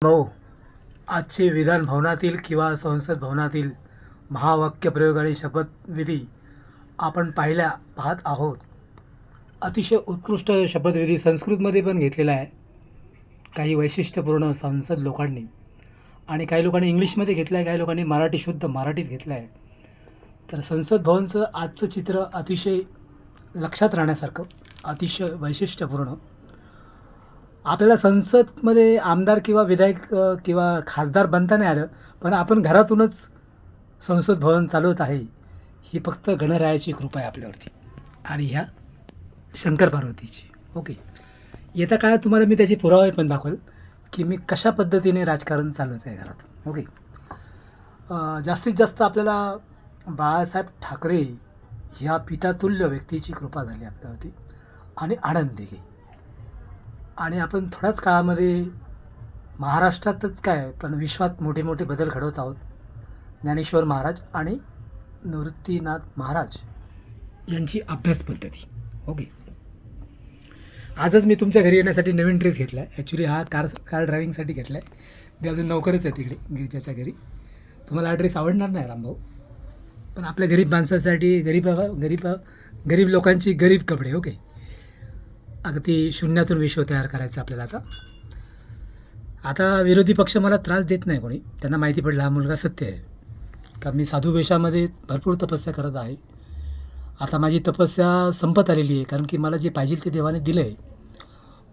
भाऊ, आजचे विधान भवनातील किंवा संसद भवनातील महावाक्य प्रयोग आणि शपथविधी आपण पाहत आहोत. अतिशय उत्कृष्ट शपथविधी संस्कृतमध्ये पण घेतलेला आहे काही वैशिष्ट्यपूर्ण संसद लोकांनी, आणि काही लोकांनी इंग्लिशमध्ये घेतला आहे, काही लोकांनी मराठी शुद्ध मराठीत घेतलं आहे. तर संसद भवनचं आजचं चित्र अतिशय लक्षात राहण्यासारखं, अतिशय वैशिष्ट्यपूर्ण. आपल्याला संसदमध्ये आमदार किंवा विधायक किंवा खासदार बनता नाही आलं, पण आपण घरातूनच संसद भवन चालवत आहे. ही फक्त गणरायाची कृपा आहे आपल्यावरती आणि ह्या शंकर पार्वतीची. ओके, येत्या काळात तुम्हाला मी त्याचे पुरावे पण दाखवेल की मी कशा पद्धतीने राजकारण चालवत आहे घरातून. ओके, जास्तीत जास्त आपल्याला बाळासाहेब ठाकरे ह्या पितातुल्य व्यक्तीची कृपा झाली आपल्यावरती आणि आनंद देखील. आणि आपण थोड्याच काळामध्ये महाराष्ट्रातच काय पण विश्वात मोठे मोठे बदल घडवत आहोत. ज्ञानेश्वर महाराज आणि निवृत्तीनाथ महाराज यांची अभ्यास पद्धती. ओके, आजच मी तुमच्या घरी येण्यासाठी नवीन ड्रेस घेतला आहे. ॲक्च्युली हा कार ड्रायव्हिंगसाठी घेतला आहे. मी अजून नोकरच आहे तिकडे गिरिजाच्या घरी. तुम्हाला हा ड्रेस आवडणार नाही रामभाऊ, पण आपल्या गरीब माणसासाठी गरीब लोकांची गरीब कपडे. ओके, अगदी शून्यातून विश्व तयार करायचं आपल्याला. आता विरोधी पक्ष मला त्रास देत नाही कोणी, त्यांना माहिती पडलं हा मुलगा सत्य आहे का मी साधू वेशामध्ये भरपूर तपस्या करत आहे. आता माझी तपस्या संपत आलेली आहे, कारण की मला जे पाहिजे ते देवाने दिलं आहे.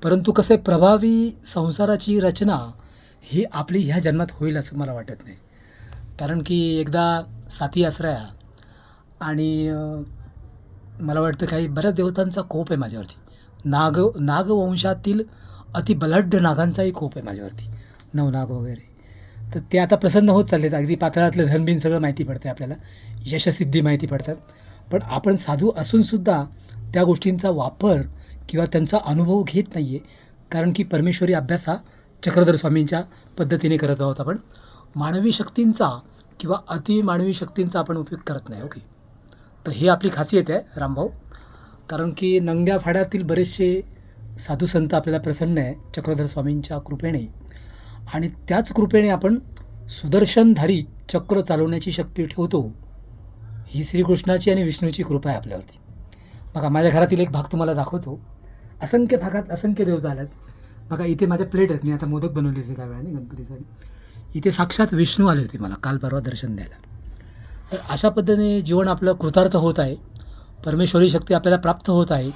परंतु कसं आहे, प्रभावी संसाराची रचना ही आपली ह्या जन्मात होईल असं मला वाटत नाही. कारण की एकदा साती आसराया आणि मला वाटतं काही बऱ्याच देवतांचा कोप आहे माझ्यावरती. नागवंशातील अतिबलाढ्य नागांचाही कोप आहे माझ्यावरती, नवनाग वगैरे. तर ते आता प्रसन्न होत चालले आहेत. अगदी पातळातलं धनबिन सगळं माहिती पडते आपल्याला, यशसिद्धी माहिती पडतात. पण आपण साधू असूनसुद्धा त्या गोष्टींचा वापर किंवा त्यांचा अनुभव घेत नाही आहे, कारण की परमेश्वरी अभ्यास हा चक्रधर स्वामींच्या पद्धतीने करत आहोत आपण. मानवी शक्तींचा किंवा अतिमानवी शक्तींचा आपण उपयोग करत नाही. ओके, तर ही आपली खासियत आहे रामभाऊ. कारण की नंग्या फाड्यातील बरेचसे साधू संत आपल्याला प्रसन्न आहे चक्रधर स्वामींच्या कृपेने, आणि त्याच कृपेने आपण सुदर्शनधारी चक्र चालवण्याची शक्ती ठेवतो. ही श्रीकृष्णाची आणि विष्णूची कृपा आहे आपल्यावरती. बघा, माझ्या घरातील एक भाग तुम्हाला दाखवतो. असंख्य भागात असंख्य देवता आल्यात. बघा, इथे माझ्या प्लेट आहेत, मी आता मोदक बनवले होते त्या वेळाने गणपतीसाठी. इथे साक्षात विष्णू आले होते मला काल परवा दर्शन द्यायला. तर अशा पद्धतीने जीवन आपलं कृतार्थ होत आहे, परमेश्वरी शक्ती आपल्याला प्राप्त होत आहे.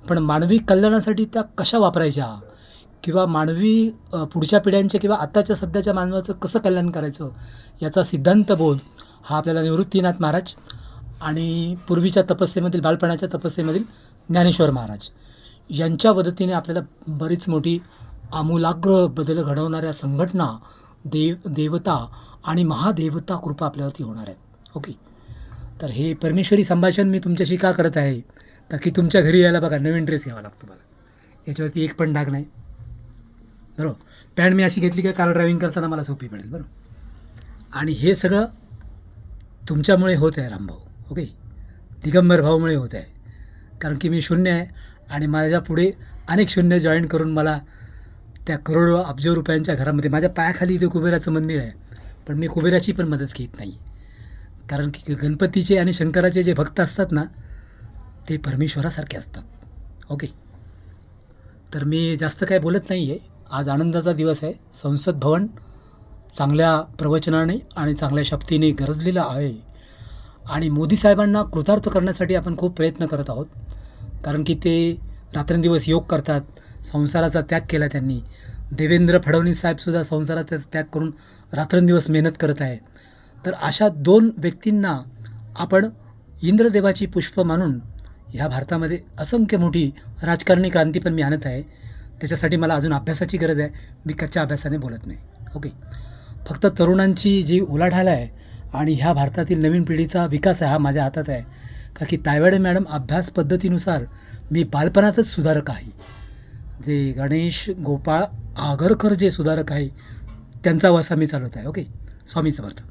पण मानवी कल्याणासाठी त्या कशा वापरायच्या किंवा मानवी पुढच्या पिढ्यांच्या किंवा आत्ताच्या सध्याच्या मानवाचं कसं कल्याण करायचं याचा सिद्धांत बोध हा आपल्याला निवृत्तीनाथ महाराज आणि पूर्वीच्या तपस्येमधील बालपणाच्या तपस्येमधील ज्ञानेश्वर महाराज यांच्या मदतीने आपल्याला बरीच मोठी आमूलाग्र बदल घडवणाऱ्या संघटना, देवता आणि महादेवता कृपा आपल्यावरती होणार आहेत. ओके, तर हे परमेश्वरी संभाषण मी तुमच्याशी का करत आहे, तर की तुमच्या घरी यायला बघा नवीन ड्रेस घ्यावा लागतो मला. याच्यावरती एक पण डाग नाही, बरोबर. पॅन्ट मी अशी घेतली का कार ड्रायव्हिंग करताना मला सोपी पडेल, बरोबर. आणि हे सगळं तुमच्यामुळे होत आहे रामभाऊ. ओके, दिगंबर भाऊमुळे होत आहे, कारण की मी शून्य आहे आणि माझ्या पुढे अनेक शून्य जॉईन करून मला त्या करोडो अब्जो रुपयांच्या घरामध्ये माझ्या पायाखाली इथे कुबेराचं मंदिर आहे. पण मी कुबेराची पण मदत घेत नाही, कारण की गणपतीचे आणि शंकराचे जे भक्त असतात ना, ते परमेश्वरासारखे असतात. ओके, तर मी जास्त काय बोलत नाही आहे. आज आनंदाचा दिवस आहे. संसद भवन चांगल्या प्रवचनाने आणि चांगल्या शक्तीने गरजलेलं आहे, आणि मोदी साहेबांना कृतार्थ करण्यासाठी आपण खूप प्रयत्न करत आहोत. कारण की ते रात्रंदिवस योग करतात, संसाराचा त्याग केला त्यांनी. देवेंद्र फडणवीस साहेबसुद्धा संसाराचा त्याग करून रात्रंदिवस मेहनत करत आहे. तर अशा दोन व्यक्तींना आपण इंद्रदेवाची पुष्प मानून ह्या भारतामध्ये असंख्य मोठी राजकारणी क्रांती पण मी आणत आहे. त्याच्यासाठी मला अजून अभ्यासाची गरज आहे. मी कच्च्या अभ्यासाने बोलत नाही. ओके, फक्त तरुणांची जी उलाढाल आहे आणि ह्या भारतातील नवीन पिढीचा विकास आहे हा माझ्या हातात आहे. का की तायवाडे मॅडम अभ्यास पद्धतीनुसार मी बालपणातच सुधारक आहे. जे गणेश गोपाळ आगरकर जे सुधारक आहे त्यांचा वसा मी चालवत आहे. ओके, स्वामी समर्थ.